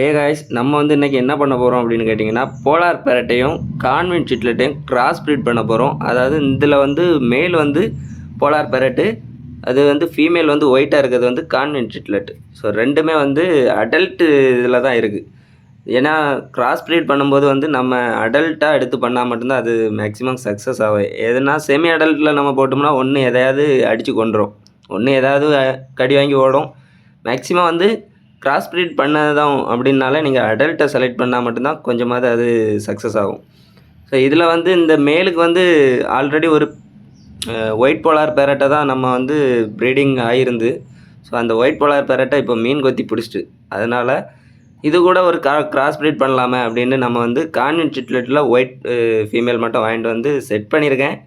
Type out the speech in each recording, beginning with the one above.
Hey guys, நம்ம இன்றைக்கி என்ன பண்ண போகிறோம் அப்படின்னு கேட்டிங்கன்னா, போலார் பேரட்டையும் கான்வென்ட் சிட்லெட்டையும் கிராஸ் ப்ரீட் பண்ண போகிறோம். அதாவது இதில் மேல் போலார் பேரட்டு, அது ஃபீமேல் ஒயிட்டாக இருக்கிறது கான்வென்ட் சிட்லெட். ஸோ ரெண்டுமே அடல்ட்டு இதில் தான் இருக்குது. ஏன்னா கிராஸ் ப்ரீட் பண்ணும்போது நம்ம அடல்ட்டாக எடுத்து பண்ணால் மட்டும்தான் அது மேக்ஸிமம் சக்ஸஸ் ஆகும். எதுனா செமி அடல்ட்டில் நம்ம போட்டோம்னா ஒன்று எதையாவது அடித்து கொண்டுரும், ஒன்று ஏதாவது கடி வாங்கி ஓடும். மேக்ஸிமம் கிராஸ் ப்ரீட் பண்ணதான் அப்படின்னால நீங்கள் அடல்ட்டை செலக்ட் பண்ணால் மட்டும்தான் கொஞ்சமாவது அது சக்ஸஸ் ஆகும். ஸோ இதில் இந்த மேலுக்கு ஆல்ரெடி ஒரு ஒயிட் போலார் பேரட்டை தான் நம்ம ப்ரீடிங் ஆகிருந்து. ஸோ அந்த ஒயிட் போலார் பேரட்டை இப்போ மீன் கொத்தி பிடிச்சிட்டு, அதனால் இது கூட ஒரு கிராஸ் ப்ரீட் பண்ணலாமே அப்படின்னு நம்ம கான்வென்ட் சிட்லெட்டில் ஒயிட் ஃபீமேல் மட்டும் வாங்கிட்டு செட் பண்ணியிருக்கேன்.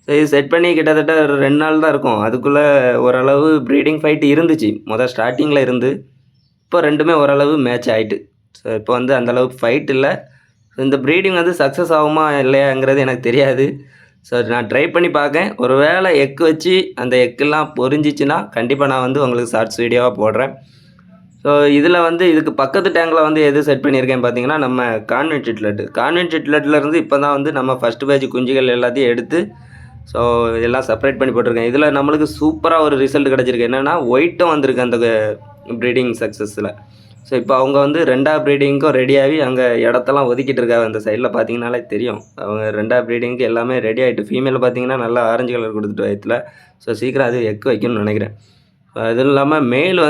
ஸோ இது செட் பண்ணி கிட்டத்தட்ட 2 நாள் தான் இருக்கும். அதுக்குள்ளே ஓரளவு ப்ரீடிங் ஃபைட் இருந்துச்சு ஸ்டார்டிங்கில் இருந்து. இப்போ ரெண்டுமே ஓரளவு மேட்ச் ஆகிட்டு. ஸோ இப்போ அந்தளவுக்கு ஃபைட் இல்லை. இந்த ப்ரீடிங் சக்ஸஸ் ஆகுமா இல்லையாங்கிறது எனக்கு தெரியாது. ஸோ நான் ட்ரை பண்ணி பார்க்கேன். ஒரு வேளை எக்கு வச்சு அந்த எக்கெல்லாம் பொரிஞ்சிச்சின்னா கண்டிப்பாக நான் உங்களுக்கு ஷார்ட்ஸ் வீடியோவாக போடுறேன். ஸோ இதில் இதுக்கு பக்கத்து டேங்கில் எது செட் பண்ணியிருக்கேன் பார்த்தீங்கன்னா, நம்ம கான்வென்ட் சிட்லெட்லேருந்து இப்போ தான் நம்ம ஃபஸ்ட்டு பேட்ச் குஞ்சுகள் எல்லாத்தையும் எடுத்து ஸோ எல்லாம் செப்பரேட் பண்ணி போட்டிருக்கேன். இதில் நம்மளுக்கு சூப்பராக ஒரு ரிசல்ட் கிடச்சிருக்கு. என்னென்னா ஒயிட்டும் வந்திருக்கு அந்த ப்ரீடிங் சக்ஸஸில். ஸோ இப்போ அவங்க 2ஆவது ப்ரீடிங்க்கும் ரெடியாகி அங்கே இடத்தெல்லாம் ஒதுக்கிட்டு இருக்காங்க. அந்த சைடில் பார்த்தீங்கன்னாலே தெரியும். அவங்க 2ஆவது ப்ரீடிங்க்கு எல்லாமே ரெடி ஆகிட்டு. ஃபீமேல் பார்த்தீங்கன்னா நல்லா ஆரஞ்சு கலர் கொடுத்துட்டு வயத்தில். ஸோ சீக்கிரம் அது எக்கு வைக்கணும்னு நினைக்கிறேன். அதுவும் இல்லாமல் மேல்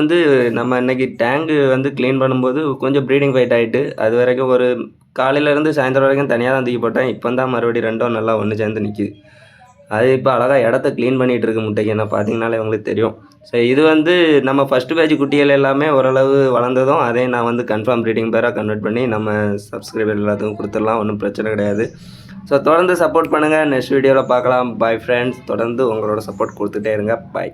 நம்ம இன்றைக்கி டேங்கு க்ளீன் பண்ணும்போது கொஞ்சம் ப்ரீடிங் ஃபைட் ஆகிட்டு, அது வரைக்கும் ஒரு காலையிலேருந்து சாயந்தரம் வரைக்கும் தனியாக தான் தூக்கி போட்டேன். இப்போ தான் மறுபடியும் ரெண்டும் நல்லா ஒன்று சேர்ந்து நிற்கிது. அது இப்போ அழகாக இடத்த க்ளீன் பண்ணிகிட்டு இருக்கு முட்டைக்கு. என்ன பார்த்தீங்கனாலே உங்களுக்கு தெரியும். ஸோ இது நம்ம ஃபஸ்ட்டு பேட்ச் குட்டிகள் எல்லாமே ஓரளவு வளர்ந்ததும் அதையும் நான் கன்ஃபார்ம் ப்ரீடிங் பேராக கன்வெர்ட் பண்ணி நம்ம சப்ஸ்கிரைபர் எல்லாத்துக்கும் கொடுத்துடலாம். ஒன்றும் பிரச்சனை கிடையாது. ஸோ தொடர்ந்து சப்போர்ட் பண்ணுங்கள். நெக்ஸ்ட் வீடியோவில் பார்க்கலாம். Bye friends. தொடர்ந்து உங்களோட சப்போர்ட் கொடுத்துட்டே இருங்க. பாய்.